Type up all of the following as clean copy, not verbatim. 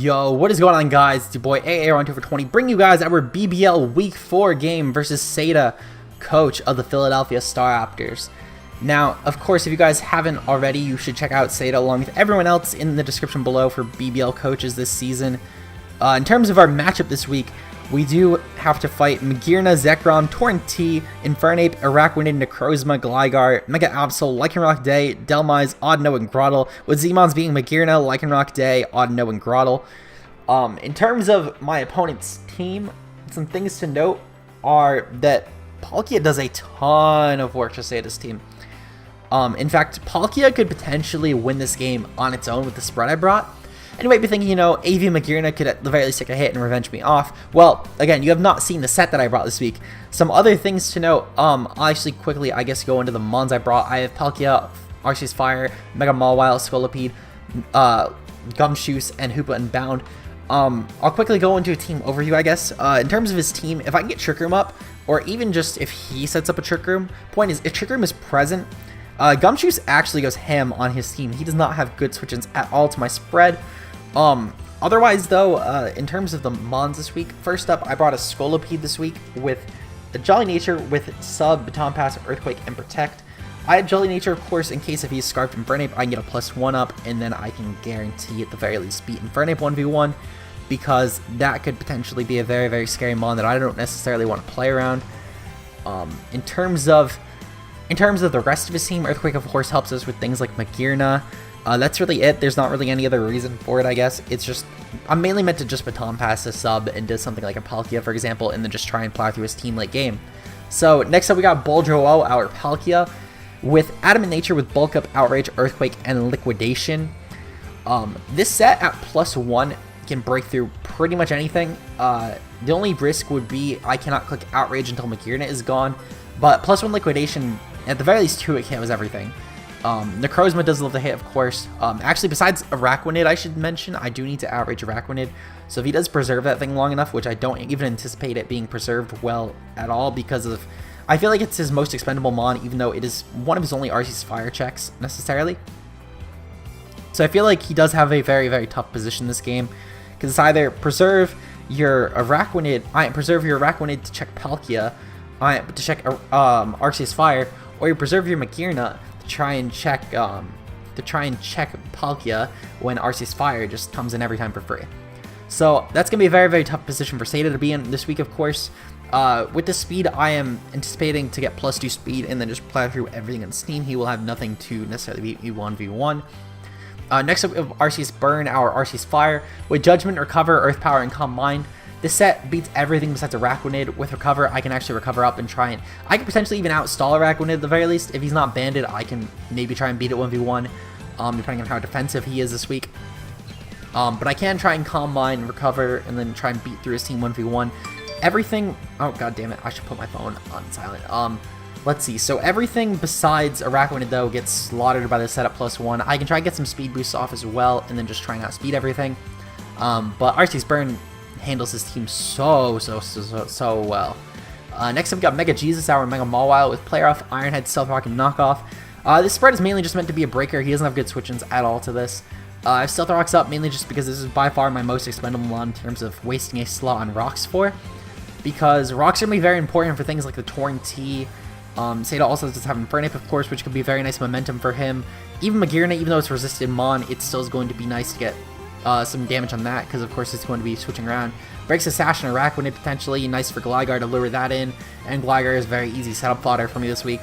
Yo, what is going on, guys? It's your boy AA on 2 for 20, bringing you guys our BBL Week 4 game versus Seda, coach of the Philadelphia Staraptors. Now, of course, if you guys haven't already, you should check out Seda along with everyone else in the description below for BBL coaches this season. In terms of our matchup this week, we do have to fight Magearna, Zekrom, Tornadus-T, Infernape, Araquanid, Necrozma, Gligar, Mega Absol, Lycanroc-Day, Dhelmise, Audino, and Grotle, with Zmons being Magearna, Lycanroc-Day, Audino, and Grotle. In terms of my opponent's team, some things to note are that Palkia does a ton of work to Seda's team. In fact, Palkia could potentially win this game on its own with the spread I brought. And you might be thinking, you know, AV Magearna could at the very least take a hit and revenge me off. Well, again, you have not seen the set that I brought this week. Some other things to note, I'll actually quickly, I guess, go into the mons I brought. I have Palkia, Arceus-Fire, Mega Mawile, Scolipede, Gumshoos, and Hoopa-Unbound. I'll quickly go into a team overview, I guess. In terms of his team, if I can get Trick Room up, or even just if he sets up a Trick Room, point is, if Trick Room is present, Gumshoos actually goes ham on his team. He does not have good switch-ins at all to my spread. Otherwise, though, in terms of the mons this week, first up, I brought a Scolipede this week with a Jolly Nature with Sub, Baton Pass, Earthquake, and Protect. I have Jolly Nature, of course, in case if he's Scarfed Infernape, I can get a +1 up, and then I can guarantee at the very least beat Infernape 1v1, because that could potentially be a very, very scary mon that I don't necessarily want to play around. In terms of the rest of his team, Earthquake, of course, helps us with things like Magearna. That's really it. There's not really any other reason for it, I guess. It's just, I'm mainly meant to just Baton Pass a Sub and do something like a Palkia, for example, and then just try and plow through his team late game. So, next up we got Boldro-O, our Palkia, with Adamant Nature with Bulk Up, Outrage, Earthquake, and Liquidation. This set at +1 can break through pretty much anything. The only risk would be I cannot click Outrage until Magearna is gone, but +1 Liquidation, at the very least 2-hit KOs everything. Necrozma does love the hit, of course. Actually, besides Araquanid, I should mention, I do need to outrage Araquanid. So if he does preserve that thing long enough, which I don't even anticipate it being preserved well at all, because of, I feel like it's his most expendable mon, even though it is one of his only Arceus-Fire checks, necessarily. So I feel like he does have a very, very tough position this game, because it's either preserve your Araquanid to check Palkia, to check Arceus-Fire, or you preserve your Magearna to try and check Palkia when Arceus-Fire just comes in every time for free. So that's gonna be a very, very tough position for Seda to be in this week, of course. With the speed, I am anticipating to get +2 speed and then just plow through everything on Steam. He will have nothing to necessarily beat me 1v1. Next up, we have Arceus Burn, our Arceus-Fire, with Judgment, Recover, Earth Power, and Calm Mind. This set beats everything besides Araquanid. With Recover, I can actually recover up and try and... I can potentially even outstall Araquanid at the very least. If he's not banded, I can maybe try and beat it 1v1, depending on how defensive he is this week. But I can try and Calm Mind, Recover, and then try and beat through his team 1v1. Everything... Oh, god damn it. I should put my phone on silent. Let's see. So everything besides Araquanid, though, gets slaughtered by the setup +1. I can try and get some speed boosts off as well, and then just try and outspeed everything. But Arceus Burn handles his team so well. Next up, we got Mega Jesus, our Mega Mawile, with Player Off, Iron Head, Stealth Rock, and Knockoff. This spread is mainly just meant to be a breaker. He doesn't have good switch-ins at all to this. I have Stealth Rocks up mainly just because this is by far my most expendable one in terms of wasting a slot on Rocks for. Because Rocks are going to be very important for things like the Tornadus-T. Seda also does have Infernape, of course, which could be very nice momentum for him. Even Magearna, even though it's resisted mon, it still is going to be nice to get some damage on that, because of course it's going to be switching around. Breaks a Sash and Araquanid potentially, nice for Gligar to lure that in, and Gligar is very easy setup fodder for me this week.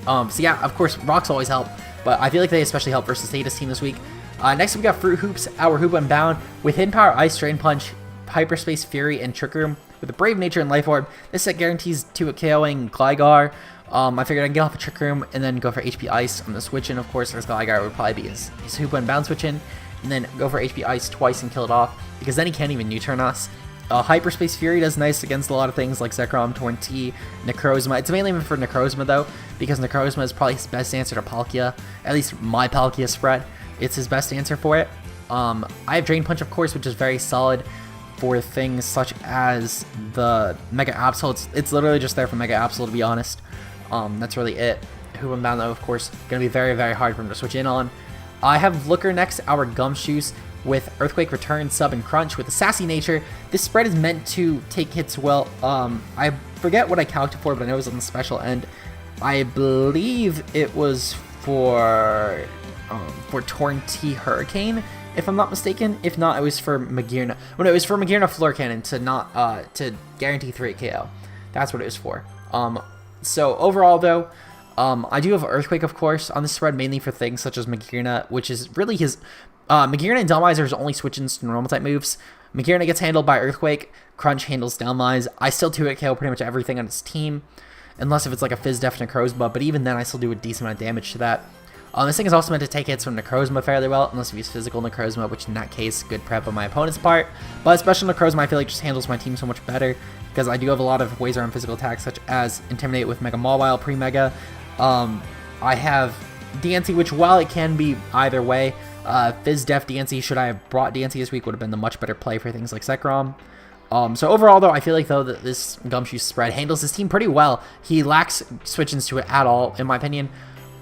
So yeah, of course, Rocks always help, but I feel like they especially help versus Seda's team this week. Next we got Fruit Hoops, our Hoopa-Unbound, with Hidden Power, Ice, Drain Punch, Hyperspace, Fury, and Trick Room, with a Brave Nature and Life Orb. This set guarantees 2-hit KOing Gligar. I figured I can get off a Trick Room and then go for HP Ice on the switch-in, of course, because Gligar would probably be his Hoopa-Unbound switch-in, and then go for HP Ice twice and kill it off, because then he can't even U-turn us. Hyperspace Fury does nice against a lot of things like Zekrom, Tornadus-T, Necrozma. It's mainly for Necrozma, though, because Necrozma is probably his best answer to Palkia, at least my Palkia spread. It's his best answer for it. I have Drain Punch, of course, which is very solid for things such as the Mega Absol. It's literally just there for Mega Absol, to be honest. That's really it. Hoopa-Unbound, though, of course, going to be very, very hard for him to switch in on. I have Looker next, our Gumshoos, with Earthquake, Return, Sub, and Crunch. With the Sassy nature, this spread is meant to take hits well. I forget what I calculated for, but I know it was on the special end. I believe it was for Torn-T Hurricane, if I'm not mistaken. If not, it was for Magearna. Well, no, it was for Magearna Floor Cannon to guarantee 3 KO. That's what it was for. So overall though, I do have Earthquake, of course, on the spread, mainly for things such as Magearna, which is really his... Magearna and Dhelmise are his only switch-ins to normal type moves. Magearna gets handled by Earthquake, Crunch handles Dhelmise. I still 2-hit KO pretty much everything on his team, unless if it's like a Fizz Def Necrozma, but even then I still do a decent amount of damage to that. This thing is also meant to take hits from Necrozma fairly well, unless we use physical Necrozma, which in that case, good prep on my opponent's part. But special Necrozma, I feel like just handles my team so much better, because I do have a lot of ways around physical attacks, such as Intimidate with Mega Mawile pre-Mega. I have DNC, which while it can be either way, Fizz Def DNC, should I have brought DNC this week, would have been the much better play for things like Zekrom. So overall though, I feel like though that this Gumshoe spread handles his team pretty well. He lacks switch-ins to it at all, in my opinion.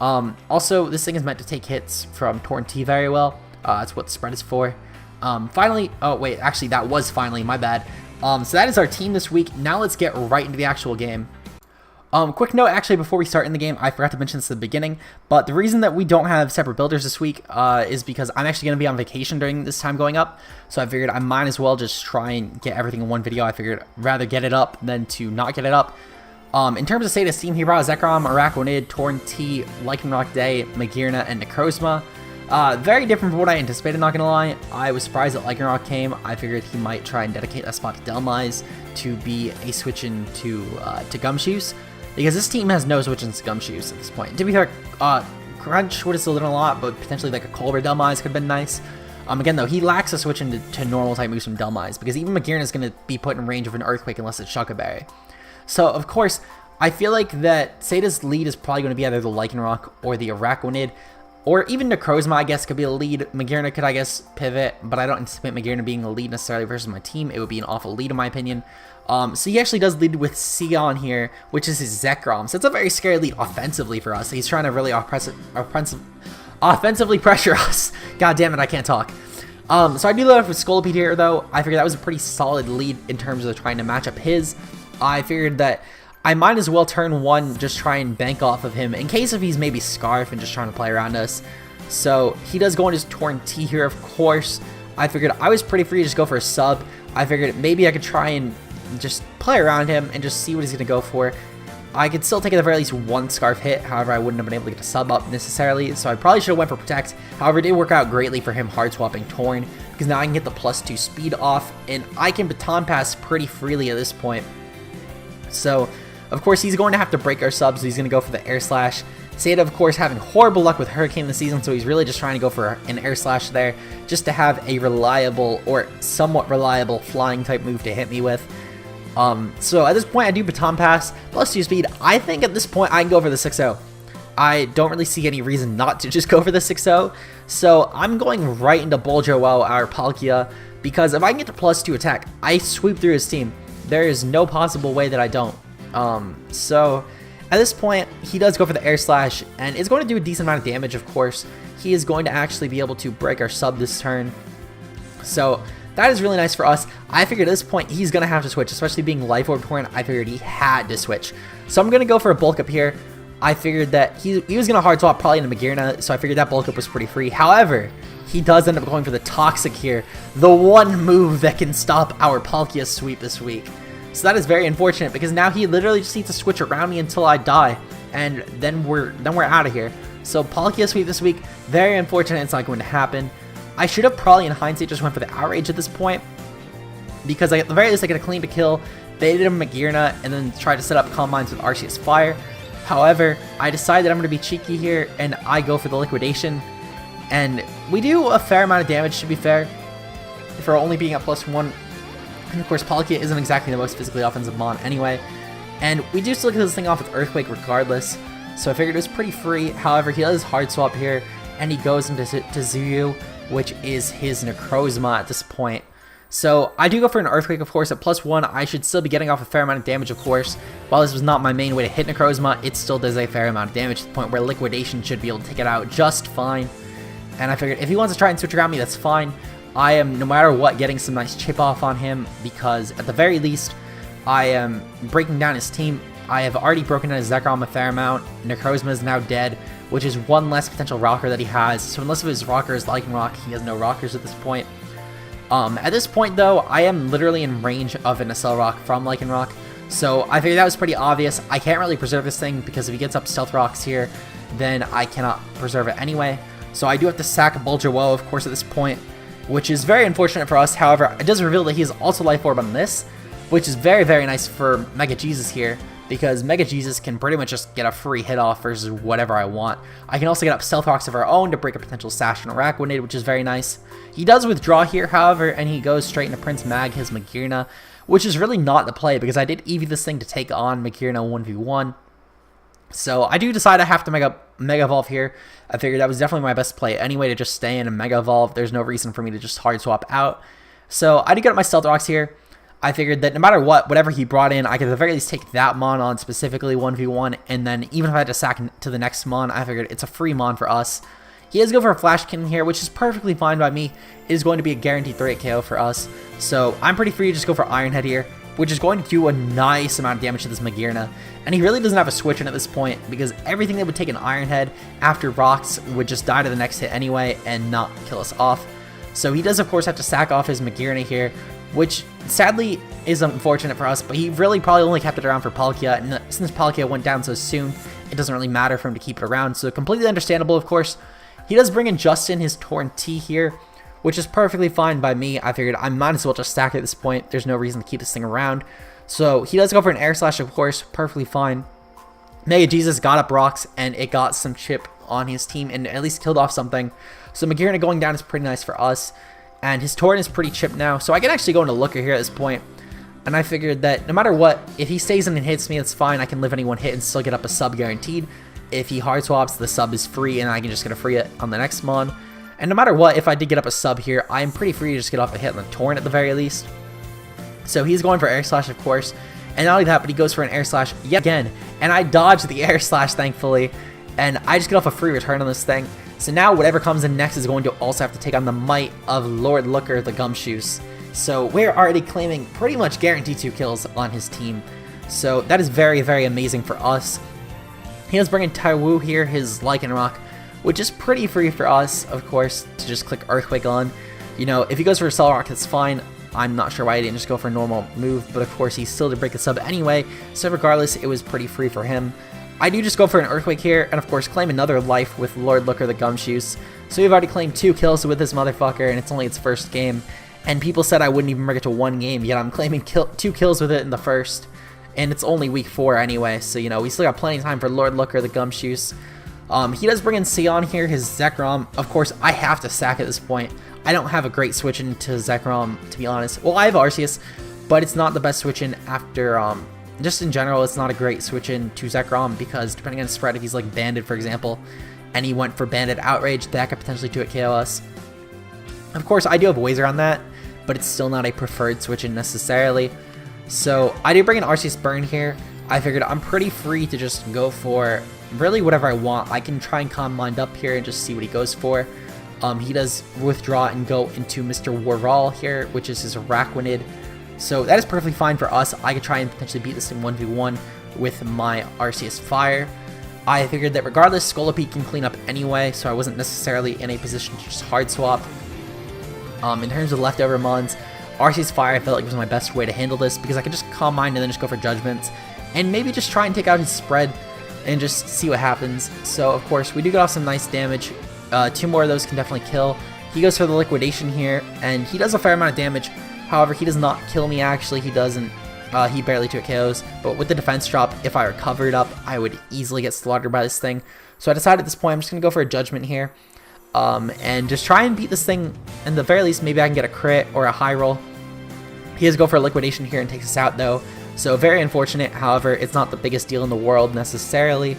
Also, this thing is meant to take hits from Torn-T very well. That's what the spread is for. Finally, oh wait, actually that was finally, my bad. So that is our team this week. Now let's get right into the actual game. Quick note, actually, before we start in the game, I forgot to mention this at the beginning, but the reason that we don't have separate builders this week is because I'm actually going to be on vacation during this time going up, so I figured I might as well just try and get everything in one video. I figured rather get it up than to not get it up. In terms of Sata's team, he brought Zekrom, Araquanid, Torn-T, Lycanroc-Day, Magearna, and Necrozma. Very different from what I anticipated, not gonna lie. I was surprised that Lycanroc came. I figured he might try and dedicate that spot to Dhelmise to be a switch-in to Gumshoes, because this team has no switch-ins to Gumshoes at this point. To be fair, Crunch would have still done a lot, but potentially like a Culver Dhelmise could have been nice. Again though, he lacks a switch into normal type moves from Dhelmise, because even Magearna is going to be put in range of an Earthquake unless it's Shuca Berry. So of course, I feel like that Sata's lead is probably going to be either the Lycanroc or the Araquanid, or even Necrozma, I guess, could be a lead. Magearna could, I guess, pivot, but I don't anticipate Magearna being a lead necessarily versus my team. It would be an awful lead in my opinion. So he actually does lead with Sion here, which is his Zekrom. So it's a very scary lead offensively for us. He's trying to really offensively pressure us. God damn it, I can't talk. So I do love with Scolipede here, though. I figured that was a pretty solid lead in terms of trying to match up his. I figured that I might as well turn one, just try and bank off of him in case if he's maybe Scarf and just trying to play around us. So he does go into his Torn-T here, of course. I figured I was pretty free to just go for a sub. I figured maybe I could try and just play around him and just see what he's going to go for. I could still take at the very least one Scarf hit, however I wouldn't have been able to get a sub up necessarily, so I probably should have went for Protect. However, it did work out greatly for him hard swapping Torn, because now I can get the +2 speed off, and I can Baton Pass pretty freely at this point. So, of course, he's going to have to break our subs, so he's going to go for the Air Slash. Sata, of course, having horrible luck with Hurricane this season, so he's really just trying to go for an Air Slash there, just to have a reliable, or somewhat reliable, flying type move to hit me with. So at this point, I do Baton Pass, +2 speed. I think at this point, I can go for the 6-0. I don't really see any reason not to just go for the 6-0, so I'm going right into Boljo-Wow, our Palkia, because if I can get the +2 attack, I sweep through his team. There is no possible way that I don't. So at this point, he does go for the Air Slash, and it's going to do a decent amount of damage, of course. He is going to actually be able to break our sub this turn. So that is really nice for us. I figured at this point, he's going to have to switch, especially being Life Orb Torn. I figured he had to switch. So I'm going to go for a Bulk Up here. I figured that he was going to hard swap probably into Magearna, so I figured that Bulk Up was pretty free. However, he does end up going for the Toxic here, the one move that can stop our Palkia sweep this week. So that is very unfortunate, because now he literally just needs to switch around me until I die, and then we're out of here. So Palkia sweep this week, very unfortunate. It's not going to happen. I should have probably in hindsight just went for the Outrage at this point, because at the very least I get a clean to kill, baited him Magearna, and then try to set up Calm Minds with Arceus-Fire. However, I decided I'm going to be cheeky here, and I go for the Liquidation, and we do a fair amount of damage, to be fair, for only being at +1. And of course, Palkia isn't exactly the most physically offensive mon anyway. And we do still get this thing off with Earthquake regardless. So I figured it was pretty free. However, he does hard swap here, and he goes into Zuyu, which is his Necrozma at this point. So I do go for an Earthquake, of course, at +1. I should still be getting off a fair amount of damage, of course. While this was not my main way to hit Necrozma, it still does a fair amount of damage to the point where Liquidation should be able to take it out just fine. And I figured if he wants to try and switch around me, that's fine. I am, no matter what, getting some nice chip off on him, because at the very least, I am breaking down his team. I have already broken down his Zekrom a fair amount. Necrozma is now dead, which is one less potential rocker that he has. So unless of his rocker is Lycanroc, he has no rockers at this point. At this point, though, I am literally in range of an Accelerock from Lycanroc. So I figured that was pretty obvious. I can't really preserve this thing because if he gets up Stealth Rocks here, then I cannot preserve it anyway. So I do have to sack Bulgerwo, of course, at this point, which is very unfortunate for us. However, it does reveal that he is also Life Orb on this, which is very, very nice for Mega Jesus here, because Mega Jesus can pretty much just get a free hit off versus whatever I want. I can also get up Stealth Rocks of our own to break a potential Sash and Araquanid, which is very nice. He does withdraw here, however, and he goes straight into Prince Mag, his Magearna, which is really not the play, because I did EV this thing to take on Magearna 1v1. So I do decide I have to Mega Evolve here. I figured that was definitely my best play anyway, to just stay in and Mega Evolve. There's no reason for me to just hard swap out. So I did get up my Stealth Rocks here. I figured that no matter what, whatever he brought in, I could at the very least take that Mon on specifically 1v1, and then even if I had to sack to the next Mon, I figured it's a free Mon for us. He does go for a Flash Cannon here, which is perfectly fine by me. It is going to be a guaranteed 3-hit KO for us. So I'm pretty free to just go for Iron Head here, which is going to do a nice amount of damage to this Magearna. And he really doesn't have a switch in at this point, because everything that would take an Iron Head after rocks would just die to the next hit anyway and not kill us off. So he does, of course, have to sack off his Magearna here, which sadly is unfortunate for us, but he really probably only kept it around for Palkia, and since Palkia went down so soon, it doesn't really matter for him to keep it around, so completely understandable, of course. He does bring in Justin, his Torn-T here, which is perfectly fine by me. I figured I might as well just stack it at this point. There's no reason to keep this thing around. So he does go for an Air Slash, of course, perfectly fine. Mega Jesus got up rocks, and it got some chip on his team, and at least killed off something. So Magearna going down is pretty nice for us. And his Torn is pretty chipped now, so I can actually go into Looker here at this point. And I figured that no matter what, if he stays in and hits me, it's fine. I can live any one hit and still get up a sub guaranteed. If he hard swaps, the sub is free, and I can just get a free hit on the next Mon. And no matter what, if I did get up a sub here, I am pretty free to just get off a hit on the Torn at the very least. So he's going for Air Slash, of course. And not only that, but he goes for an Air Slash yet again. And I dodged the Air Slash, thankfully. And I just get off a free return on this thing. So now whatever comes in next is going to also have to take on the might of Lord Looker, the Gumshoes. So we're already claiming pretty much guaranteed 2 kills on his team. So that is very, very amazing for us. He does bring in Taiwu here, his Lycanroc, which is pretty free for us, of course, to just click Earthquake on. You know, if he goes for a Accelerock, that's fine. I'm not sure why he didn't just go for a normal move, but of course he still did break the sub anyway, so regardless, it was pretty free for him. I do just go for an Earthquake here, and of course claim another life with Lord Looker the Gumshoes. So we've already claimed 2 kills with this motherfucker, and it's only its first game. And people said I wouldn't even bring it to 1 game, yet I'm claiming 2 kills with it in the first. And it's only week 4 anyway, so you know, we still got plenty of time for Lord Looker the Gumshoes. He does bring in Sion here, his Zekrom. Of course, I have to sack at this point. I don't have a great switch into Zekrom, to be honest. Well, I have Arceus, but it's not the best switch in after, just in general, it's not a great switch in to Zekrom, because depending on spread, if he's like Banded, for example, and he went for Banded Outrage, that could potentially 2-hit KO us. Of course, I do have Wazer on that, but it's still not a preferred switch in necessarily. So I do bring in Arceus Burn here. I figured I'm pretty free to just go for really whatever I want. I can try and Calm Mind up here and just see what he goes for. He does withdraw and go into Mr. Warral here, which is his Araquanid. So that is perfectly fine for us. I could try and potentially beat this in 1v1 with my Arceus-Fire. I figured that regardless, Scolipede can clean up anyway, so I wasn't necessarily in a position to just hard swap. In terms of leftover mons, Arceus-Fire I felt like was my best way to handle this, because I could just Calm Mind and then just go for Judgments, and maybe just try and take out his spread and just see what happens. So of course, we do get off some nice damage. 2 more of those can definitely kill. He goes for the Liquidation here, and he does a fair amount of damage. However, he does not kill me actually, he doesn't. He barely 2-hit KOs, but with the defense drop, if I recovered up, I would easily get slaughtered by this thing. So I decided at this point I'm just going to go for a Judgment here, and just try and beat this thing. In the very least, maybe I can get a crit or a high roll. He does go for a Liquidation here and takes us out though, so very unfortunate. However, it's not the biggest deal in the world necessarily.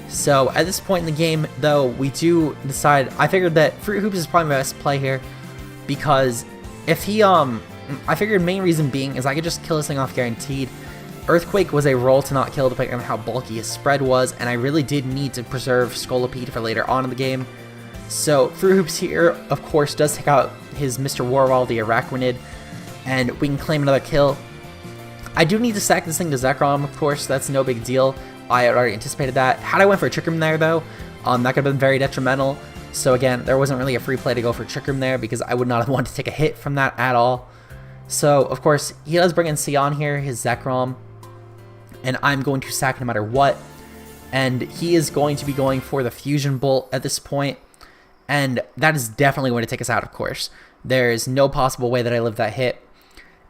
So at this point in the game though, we do decide, I figured that Fruit Hoops is probably my best play here, because if he, I figured main reason being is I could just kill this thing off guaranteed. Earthquake was a roll to not kill depending on how bulky his spread was, and I really did need to preserve Scolipede for later on in the game. So Fruit Hoops here, of course, does take out his Mr. Warwall, the Araquanid, and we can claim another kill. I do need to sack this thing to Zekrom, of course, that's no big deal. I had already anticipated that. Had I went for a Trick Room there, though, that could have been very detrimental. So again, there wasn't really a free play to go for Trick Room there because I would not have wanted to take a hit from that at all. So, of course, he does bring in Sion here, his Zekrom, and I'm going to sack no matter what. And he is going to be going for the Fusion Bolt at this point, and that is definitely going to take us out, of course. There is no possible way that I live that hit.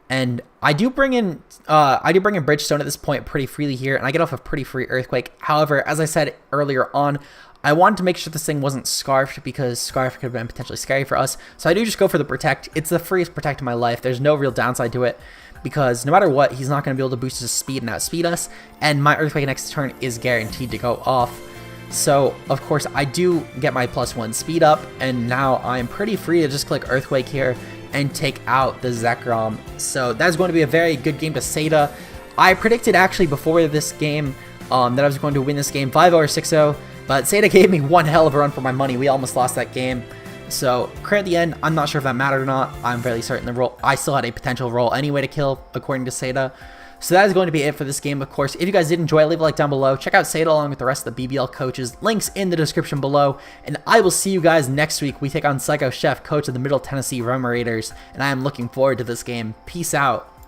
And I do bring in Bridgestone at this point pretty freely here, and I get off a pretty free Earthquake. However, as I said earlier on, I wanted to make sure this thing wasn't Scarfed because Scarf could have been potentially scary for us. So I do just go for the Protect. It's the freest Protect in my life. There's no real downside to it because no matter what, he's not going to be able to boost his speed and outspeed us. And my Earthquake next turn is guaranteed to go off. So, of course, I do get my +1 speed up, and now I'm pretty free to just click Earthquake here and take out the Zekrom. So that's going to be a very good game to Seda. I predicted actually before this game that I was going to win this game 5-0 or 6-0, but Seda gave me one hell of a run for my money. We almost lost that game. So, crit at the end, I'm not sure if that mattered or not. I'm fairly certain the roll, I still had a potential roll anyway to kill, according to Seda. So that is going to be it for this game, of course. If you guys did enjoy, leave a like down below. Check out Seda along with the rest of the BBL coaches. Links in the description below. And I will see you guys next week. We take on Psycho Chef, coach of the Middle Tennessee Roma Raiders. And I am looking forward to this game. Peace out.